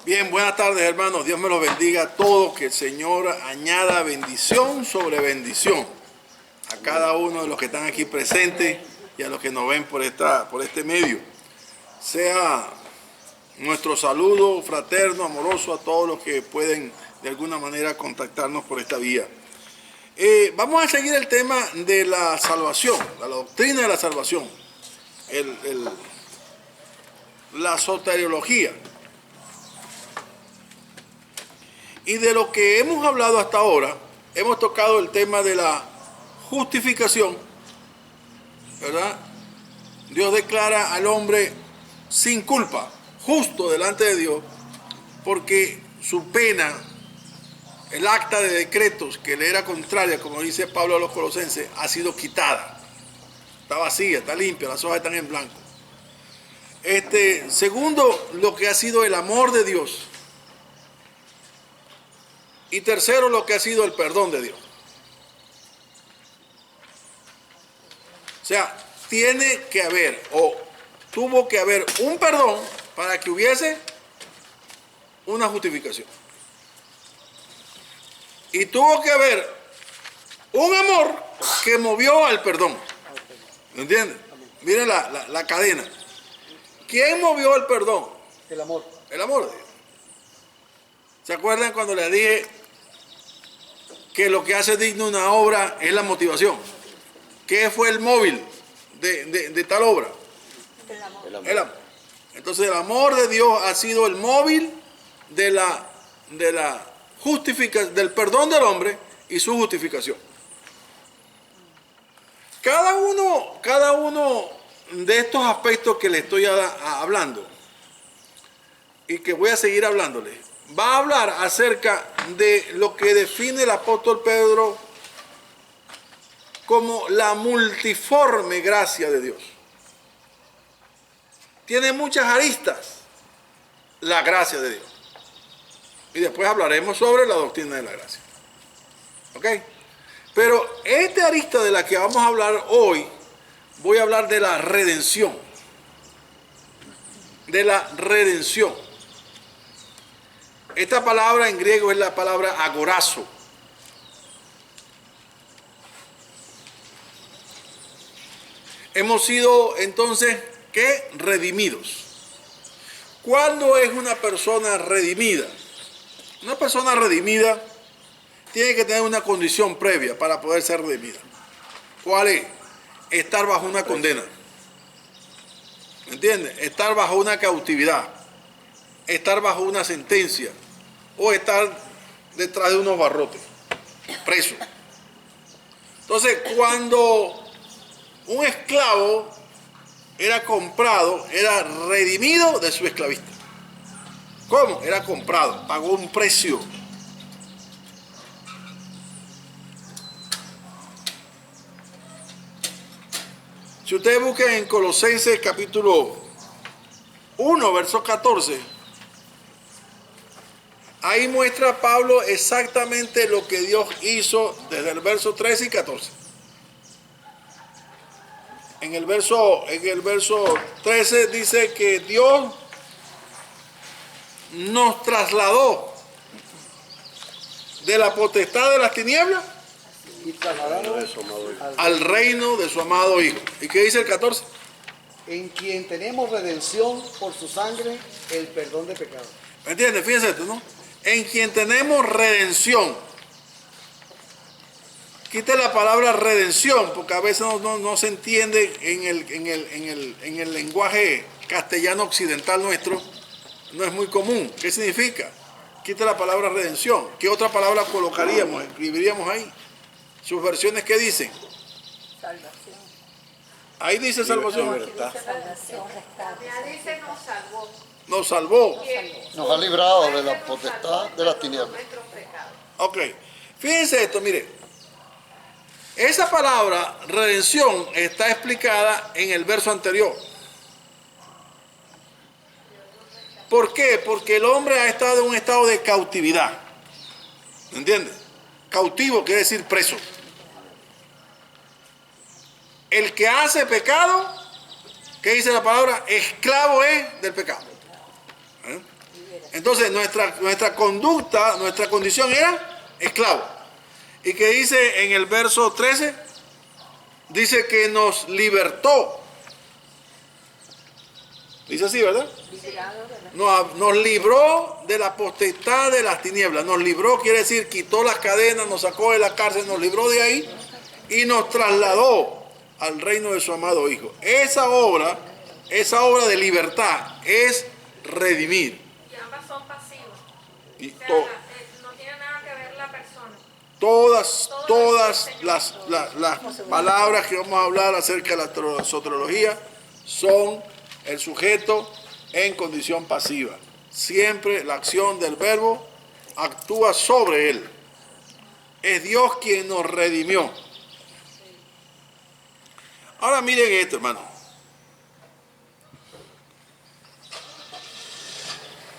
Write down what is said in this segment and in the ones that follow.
Bien, buenas tardes, hermanos. Dios me los bendiga a todos. Que el Señor añada bendición sobre bendición a cada uno de los que están aquí presentes y a los que nos ven por este medio. Sea nuestro saludo fraterno, amoroso a todos los que pueden de alguna manera contactarnos por esta vía. Vamos a seguir el tema de la salvación, la doctrina de la salvación, la soteriología. Y de lo que hemos hablado hasta ahora, hemos tocado el tema de la justificación, ¿verdad? Dios declara al hombre sin culpa, justo delante de Dios, porque su pena, el acta de decretos que le era contraria, como dice Pablo a los Colosenses, ha sido quitada. Está vacía, está limpia, las hojas están en blanco. Segundo, lo que ha sido el amor de Dios. Y tercero, lo que ha sido el perdón de Dios. O sea, tiene que haber, o tuvo que haber un perdón para que hubiese una justificación. Y tuvo que haber un amor que movió al perdón. ¿Me entienden? Miren la cadena. ¿Quién movió el perdón? El amor. El amor de Dios. ¿Se acuerdan cuando les dije que lo que hace digno una obra es la motivación? ¿Qué fue el móvil de tal obra? El amor. Entonces el amor de Dios ha sido el móvil de la justificación, del perdón del hombre y su justificación. Cada uno de estos aspectos que le estoy hablando y que voy a seguir hablándoles, va a hablar acerca de lo que define el apóstol Pedro como la multiforme gracia de Dios. Tiene muchas aristas la gracia de Dios. Y después hablaremos sobre la doctrina de la gracia. ¿Ok? Pero esta arista de la que vamos a hablar hoy, voy a hablar de la redención. De la redención. Esta palabra en griego es la palabra agorazo. Hemos sido entonces, ¿qué? Redimidos. ¿Cuándo es una persona redimida? Una persona redimida tiene que tener una condición previa para poder ser redimida. ¿Cuál es? Estar bajo una condena. ¿Me entiendes? Estar bajo una cautividad. Estar bajo una sentencia. O estar detrás de unos barrotes. Preso. Entonces, cuando un esclavo era comprado, era redimido de su esclavista. ¿Cómo? Era comprado, pagó un precio. Si ustedes buscan en Colosenses capítulo 1, verso 14, ahí muestra Pablo exactamente lo que Dios hizo desde el verso 13 y 14. En el verso 13 dice que Dios nos trasladó de la potestad de las tinieblas Y trasladaron al reino de su amado Hijo. ¿Y qué dice el 14? en quien tenemos redención por su sangre, el perdón de pecados. ¿Me entiendes? Fíjense esto, ¿no? En quien tenemos redención. Quite la palabra redención, porque a veces no se entiende en el lenguaje castellano occidental nuestro, no es muy común. ¿Qué significa? Quite la palabra redención. ¿Qué otra palabra colocaríamos, escribiríamos ahí? Sus versiones, ¿qué dicen? Salvación. Ahí dice salvación. Libertad. Salvación, rescate. Ya dice nos salvó. Nos salvó. Nos ha librado de la potestad de las tinieblas. Nuestros pecados. Ok. Fíjense esto, mire. Esa palabra, redención, está explicada en el verso anterior. ¿Por qué? Porque el hombre ha estado en un estado de cautividad. ¿Me entiendes? Cautivo quiere decir preso. El que hace pecado, ¿qué dice la palabra? Esclavo es del pecado. ¿Eh? Entonces nuestra conducta, nuestra condición era esclavo. ¿Y qué dice en el verso 13? Dice que nos libertó. Dice así, ¿verdad? Nos libró de la potestad de las tinieblas. Nos libró, quiere decir, quitó las cadenas, nos sacó de la cárcel, nos libró de ahí y nos trasladó al reino de su amado Hijo. Esa obra de libertad es redimir. Y ambas son pasivas. Y O sea, no tiene nada que ver la persona. todas las palabras que vamos a hablar acerca de la soteriología son el sujeto en condición pasiva. Siempre la acción del verbo actúa sobre él. Es Dios quien nos redimió. Ahora miren esto, hermano.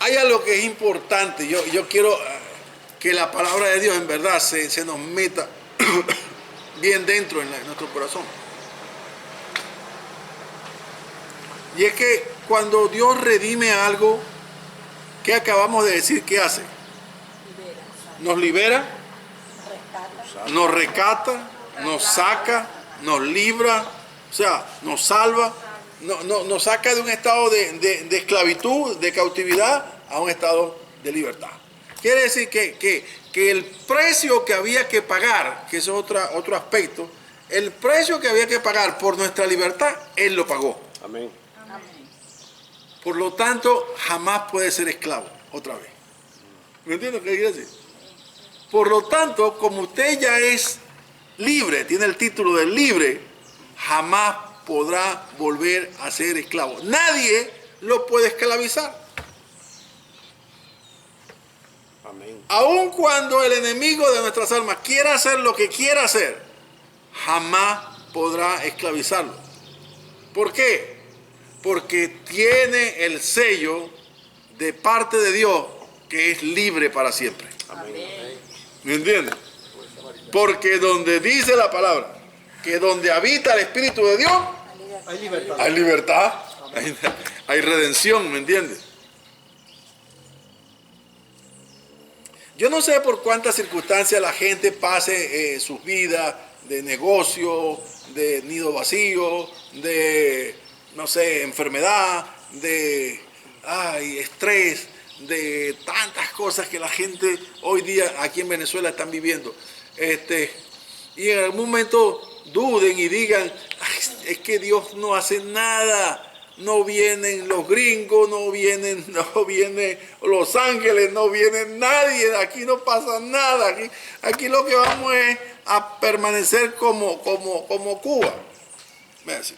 Hay algo que es importante. Yo quiero que la palabra de Dios en verdad se nos meta bien dentro en nuestro corazón. Y es que cuando Dios redime algo, ¿qué acabamos de decir que hace? Nos libera, nos rescata, nos saca, nos libra, o sea, nos salva, nos saca de un estado de esclavitud, de cautividad, a un estado de libertad. Quiere decir que el precio que había que pagar, que es otro aspecto, el precio que había que pagar por nuestra libertad, Él lo pagó. Amén. Por lo tanto, jamás puede ser esclavo, otra vez. ¿Me entiendes qué quiere decir? Por lo tanto, como usted ya es libre, tiene el título de libre, jamás podrá volver a ser esclavo. Nadie lo puede esclavizar. Amén. Aun cuando el enemigo de nuestras almas quiera hacer lo que quiera hacer, jamás podrá esclavizarlo. ¿Por qué? Porque tiene el sello de parte de Dios que es libre para siempre. Amén. ¿Me entiendes? Porque donde dice la palabra que donde habita el Espíritu de Dios, Hay libertad. hay libertad, hay redención, ¿me entiendes? Yo no sé por cuántas circunstancias la gente pase sus vidas de negocio, de nido vacío, de, no sé, enfermedad, de estrés, de tantas cosas que la gente hoy día aquí en Venezuela están viviendo. Y en algún momento duden y digan, "Ay, es que Dios no hace nada. No vienen los gringos, no viene Los Ángeles, no viene nadie, aquí no pasa nada, aquí lo que vamos es a permanecer como Cuba". Mira así.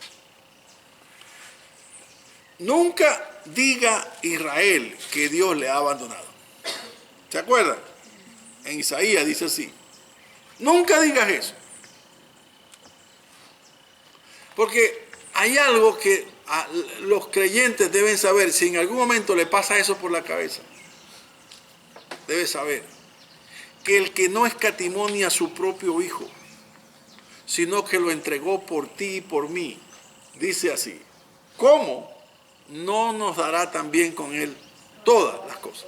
Nunca diga Israel que Dios le ha abandonado. ¿Se acuerdan? En Isaías dice así. Nunca digas eso. Porque hay algo que los creyentes deben saber. Si en algún momento le pasa eso por la cabeza, debe saber que el que no escatimó ni a su propio Hijo, sino que lo entregó por ti y por mí, dice así: ¿cómo no nos dará también con Él todas las cosas?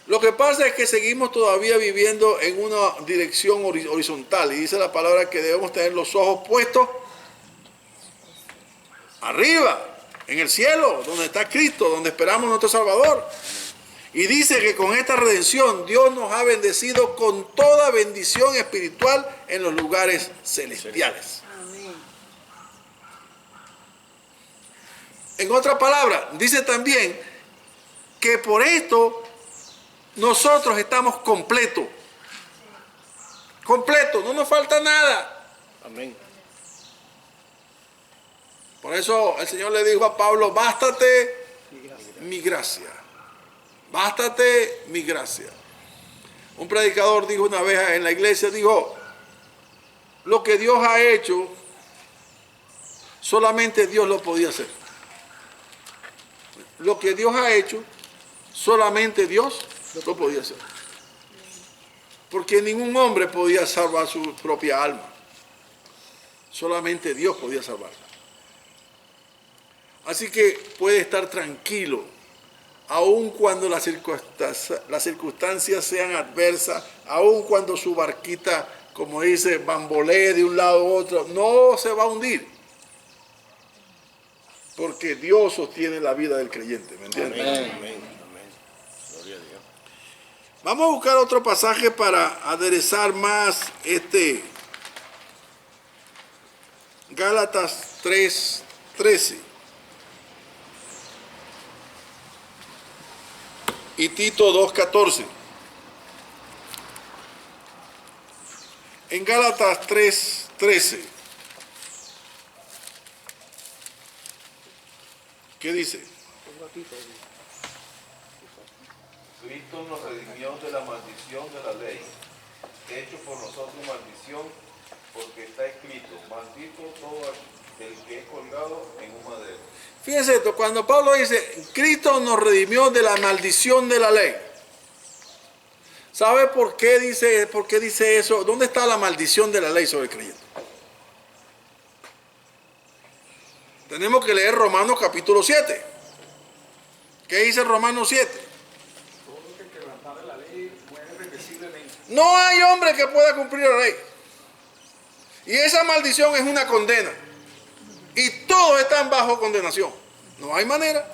Lo que pasa es que seguimos todavía viviendo en una dirección horizontal, y dice la palabra que debemos tener los ojos puestos arriba, en el cielo, donde está Cristo, donde esperamos nuestro Salvador. Y dice que con esta redención Dios nos ha bendecido con toda bendición espiritual en los lugares celestiales. En otra palabra, dice también que por esto nosotros estamos completos. Completos, no nos falta nada. Amén. Por eso el Señor le dijo a Pablo: bástate mi gracia. Bástate mi gracia. Un predicador dijo una vez en la iglesia, dijo: lo que Dios ha hecho, solamente Dios lo podía hacer. Lo que Dios ha hecho, solamente Dios lo podía hacer. Porque ningún hombre podía salvar su propia alma. Solamente Dios podía salvarla. Así que puede estar tranquilo aun cuando las circunstancias sean adversas, aun cuando su barquita, como dice, bambolee de un lado a otro, no se va a hundir. Porque Dios sostiene la vida del creyente, ¿me entiendes? Amén. Amén. Gloria a Dios. Vamos a buscar otro pasaje para aderezar más Gálatas 3:13 y Tito 2:14. En Gálatas 3:13, ¿qué dice? Cristo nos redimió de la maldición de la ley, hecho por nosotros maldición, porque está escrito, maldito todo el que es colgado en un madero. Fíjense esto, cuando Pablo dice, Cristo nos redimió de la maldición de la ley. ¿Sabe por qué dice eso? ¿Dónde está la maldición de la ley sobre el creyente? Tenemos que leer Romanos capítulo 7. ¿Qué dice Romanos 7? No hay hombre que pueda cumplir la ley. Y esa maldición es una condena. Y todos están bajo condenación. No hay manera.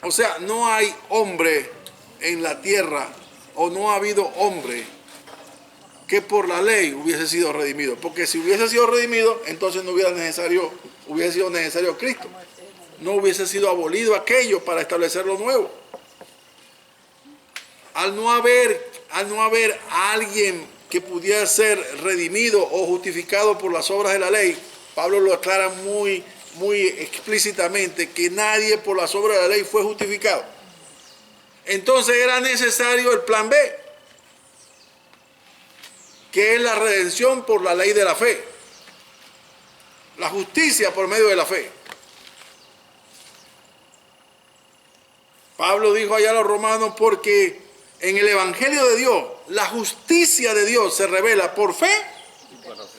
O sea, no hay hombre en la tierra, o no ha habido hombre que por la ley hubiese sido redimido. Porque si hubiese sido redimido, entonces no hubiese sido necesario Cristo. No hubiese sido abolido aquello para establecer lo nuevo. Al no haber a alguien que pudiera ser redimido o justificado por las obras de la ley, Pablo lo aclara muy explícitamente, que nadie por las obras de la ley fue justificado. Entonces era necesario el plan B, que es la redención por la ley de la fe, la justicia por medio de la fe. Pablo dijo allá a los romanos, porque en el Evangelio de Dios, la justicia de Dios se revela por fe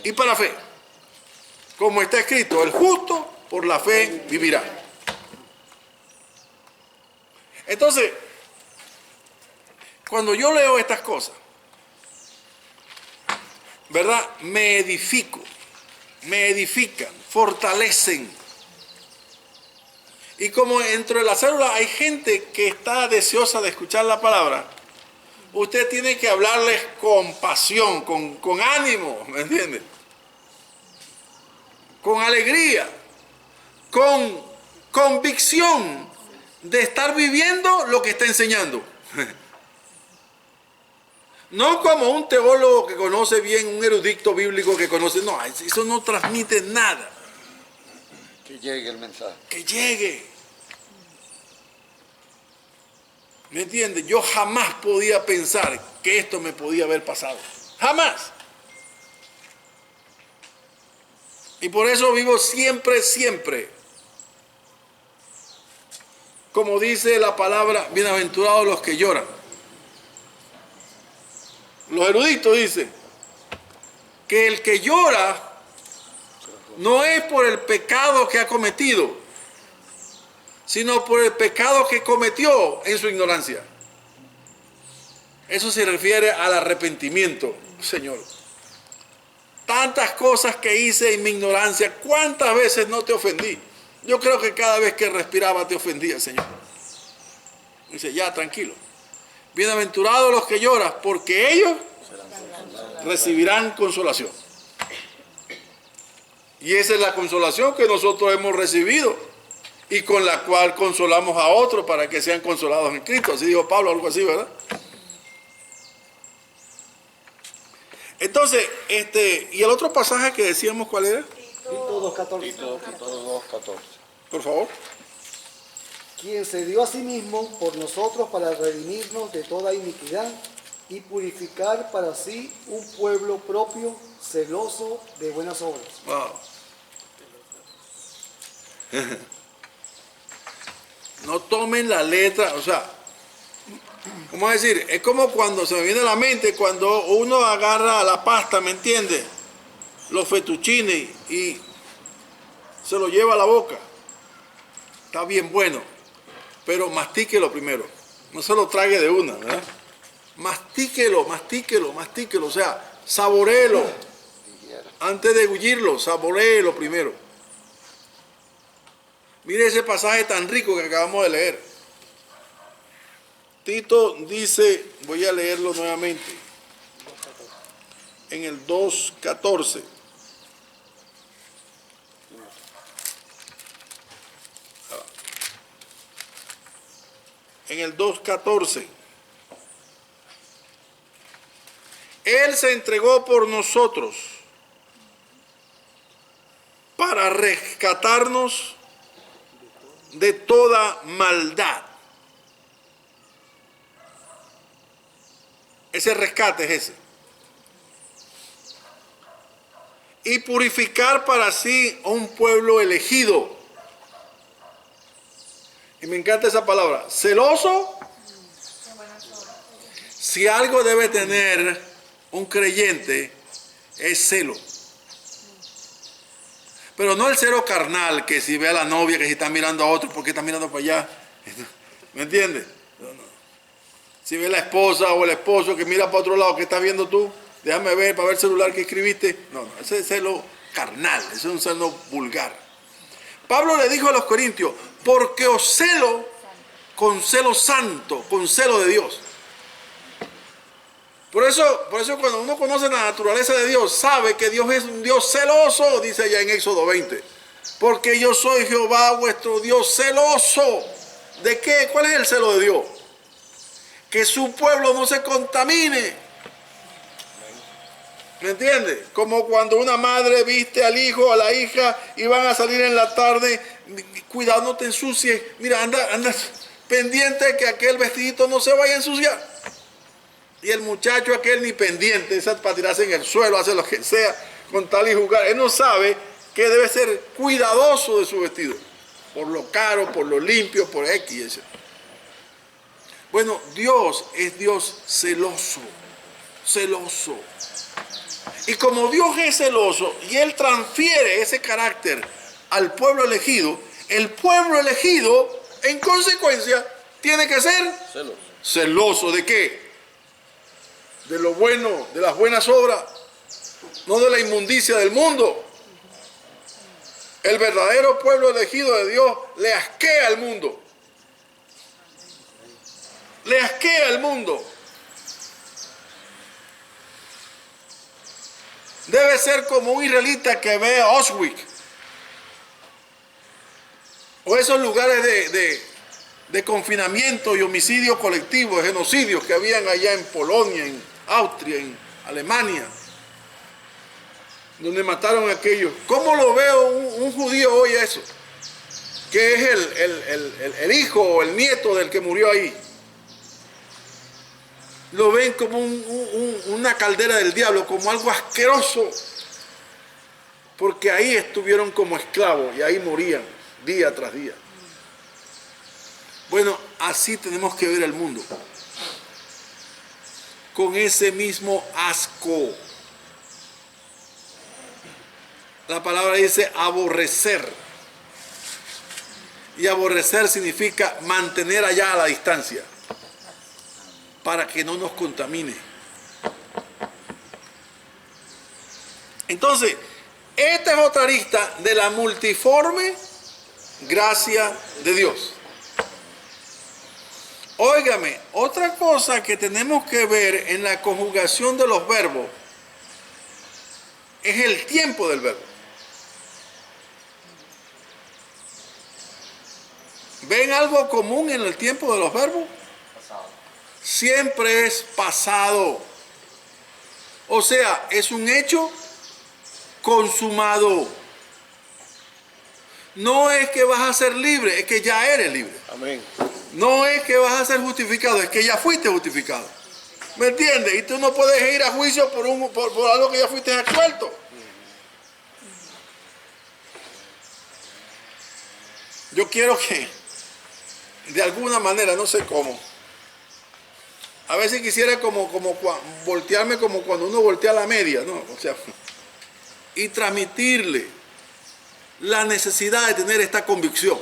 y para fe. Como está escrito, el justo por la fe vivirá. Entonces, cuando yo leo estas cosas, ¿verdad? Me edifican, fortalecen. Y como dentro de la célula hay gente que está deseosa de escuchar la palabra, usted tiene que hablarles con pasión, con ánimo, ¿me entiende? Con alegría, con convicción de estar viviendo lo que está enseñando. No como un teólogo que conoce bien, un erudito bíblico que conoce, no, eso no transmite nada. Que llegue el mensaje. Que llegue. ¿Me entiendes? Yo jamás podía pensar que esto me podía haber pasado. Jamás. Y por eso vivo siempre. Como dice la palabra, bienaventurados los que lloran. Los eruditos dicen que el que llora no es por el pecado que ha cometido, sino por el pecado que cometió en su ignorancia. Eso se refiere al arrepentimiento, Señor. Tantas cosas que hice en mi ignorancia, ¿cuántas veces no te ofendí? Yo creo que cada vez que respiraba te ofendía, Señor. Dice, ya, tranquilo. Bienaventurados los que lloran, porque ellos recibirán consolación. Y esa es la consolación que nosotros hemos recibido y con la cual consolamos a otros para que sean consolados en Cristo. Así dijo Pablo, algo así, ¿verdad? Entonces, y el otro pasaje que decíamos, ¿cuál era? Tito 2:14. Tito 2:14. Por favor. Quien se dio a sí mismo por nosotros para redimirnos de toda iniquidad y purificar para sí un pueblo propio, celoso de buenas obras. Wow. No tomen la letra, o sea, ¿cómo decir? Es como cuando se me viene a la mente, cuando uno agarra la pasta, ¿me entiende? Los fettuccines y se lo lleva a la boca. Está bien bueno. pero mastíquelo primero. No se lo trague de una, ¿verdad? Mastíquelo, mastíquelo, mastíquelo. O sea, saboréelo. Antes de degullirlo, saboréelo primero. Mire ese pasaje tan rico que acabamos de leer. Tito dice, voy a leerlo nuevamente, en el 2:14. En el 2:14. Él se entregó por nosotros para rescatarnos de toda maldad. Ese rescate es ese. Y purificar para sí a un pueblo elegido. Y me encanta esa palabra. Celoso. Si algo debe tener un creyente, es celo. Pero no el celo carnal, que si ve a la novia, que si está mirando a otro, ¿por qué está mirando para allá? ¿Me entiendes? No. Si ve a la esposa o el esposo que mira para otro lado, ¿qué estás viendo tú? Déjame ver para ver el celular que escribiste. No, ese es celo carnal, ese es un celo vulgar. Pablo le dijo a los corintios, porque os celo con celo santo, con celo de Dios. Por eso cuando uno conoce la naturaleza de Dios, sabe que Dios es un Dios celoso, dice allá en Éxodo 20. Porque yo soy Jehová vuestro Dios celoso. ¿De qué? ¿Cuál es el celo de Dios? Que su pueblo no se contamine. ¿Me entiende? Como cuando una madre viste al hijo, a la hija, y van a salir en la tarde, cuidado, no te ensucies. Mira, anda pendiente que aquel vestidito no se vaya a ensuciar. Y el muchacho aquel ni pendiente, esa para tirarse en el suelo, hace lo que sea, con tal y jugar. Él no sabe que debe ser cuidadoso de su vestido. Por lo caro, por lo limpio, por X. Bueno, Dios es Dios celoso. Celoso. Y como Dios es celoso y Él transfiere ese carácter al pueblo elegido, el pueblo elegido, en consecuencia, tiene que ser Celos. celoso. ¿De qué? De lo bueno, de las buenas obras, no de la inmundicia del mundo. El verdadero pueblo elegido de Dios le asquea al mundo. Le asquea al mundo. Debe ser como un israelita que ve a Auschwitz o esos lugares de confinamiento y homicidio colectivo, de genocidios que habían allá en Polonia, en Austria, en Alemania, donde mataron a aquellos. ¿Cómo lo veo un judío hoy eso? Que es el hijo o el nieto del que murió ahí. Lo ven como una caldera del diablo, como algo asqueroso, porque ahí estuvieron como esclavos y ahí morían día tras día. Bueno, así tenemos que ver el mundo, con ese mismo asco. La palabra dice aborrecer, y aborrecer significa mantener allá a la distancia, para que no nos contamine. Entonces, esta es otra arista de la multiforme gracia de Dios. Óigame, otra cosa que tenemos que ver en la conjugación de los verbos es el tiempo del verbo. ¿Ven algo común en el tiempo de los verbos? Siempre es pasado. O sea, es un hecho consumado. No es que vas a ser libre, es que ya eres libre. Amén. No es que vas a ser justificado, es que ya fuiste justificado. ¿Me entiendes? Y tú no puedes ir a juicio por algo que ya fuiste absuelto. Yo quiero que, de alguna manera, no sé cómo, a veces quisiera voltearme como cuando uno voltea la media, ¿no? O sea, y transmitirle la necesidad de tener esta convicción.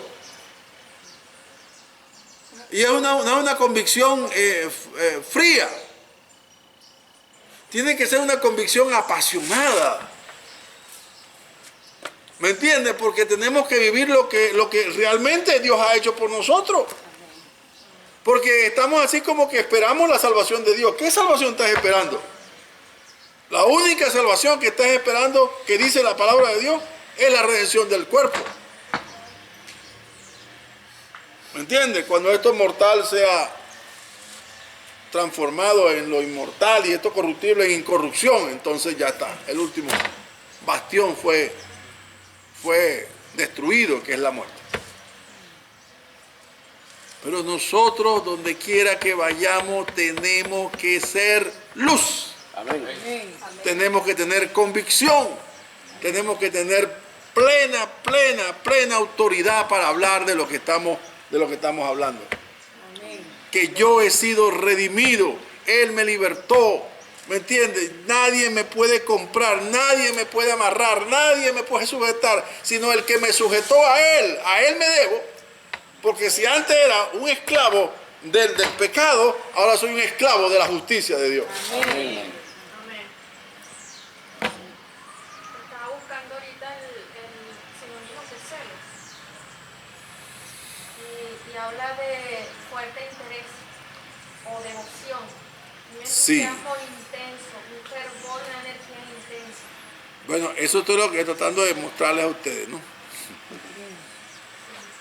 Y es una convicción fría. Tiene que ser una convicción apasionada. ¿Me entiendes? Porque tenemos que vivir lo que realmente Dios ha hecho por nosotros. Porque estamos así como que esperamos la salvación de Dios. ¿Qué salvación estás esperando? La única salvación que estás esperando, que dice la palabra de Dios, es la redención del cuerpo. ¿Me entiendes? Cuando esto mortal sea transformado en lo inmortal y esto corruptible en incorrupción, entonces ya está. El último bastión fue destruido, que es la muerte. Pero nosotros, donde quiera que vayamos, tenemos que ser luz. Amén. Tenemos que tener convicción. Tenemos que tener plena autoridad para hablar de lo que estamos hablando. Que yo he sido redimido. Él me libertó. ¿Me entiendes? Nadie me puede comprar, nadie me puede amarrar, nadie me puede sujetar, sino el que me sujetó a él me debo. Porque si antes era un esclavo del pecado, ahora soy un esclavo de la justicia de Dios. Amén. Estaba buscando ahorita el sinónimo de celos. Y habla de fuerte interés o devoción. Un Sí. entusiasmo intenso, un fervor, una energía intensa. Bueno, eso es todo lo que estoy tratando de mostrarles a ustedes, ¿no?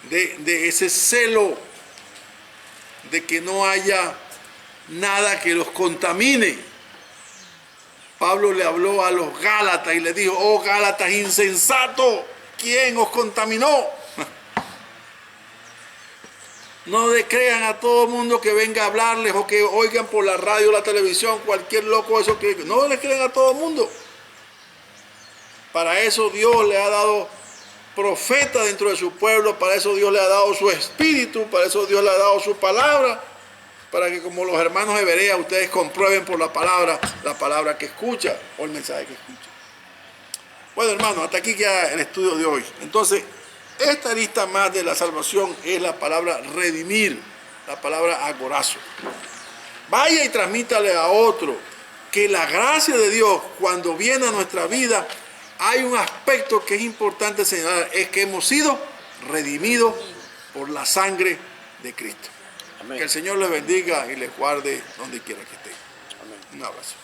De ese celo, de que no haya nada que los contamine. Pablo le habló a los Gálatas y le dijo: oh Gálatas insensatos, ¿quién os contaminó? No le crean a todo mundo que venga a hablarles o que oigan por la radio o la televisión cualquier loco eso que no le crean a todo mundo. Para eso Dios le ha dado profeta dentro de su pueblo, para eso Dios le ha dado su espíritu, para eso Dios le ha dado su palabra, para que como los hermanos de Berea ustedes comprueben por la palabra que escucha o el mensaje que escucha. Bueno, hermanos, hasta aquí queda el estudio de hoy. Entonces, esta lista más de la salvación es la palabra redimir, la palabra agorazo. Vaya y transmítale a otro que la gracia de Dios, cuando viene a nuestra vida, hay un aspecto que es importante señalar, es que hemos sido redimidos por la sangre de Cristo. Amén. Que el Señor les bendiga y les guarde donde quiera que estén. Amén. Un abrazo.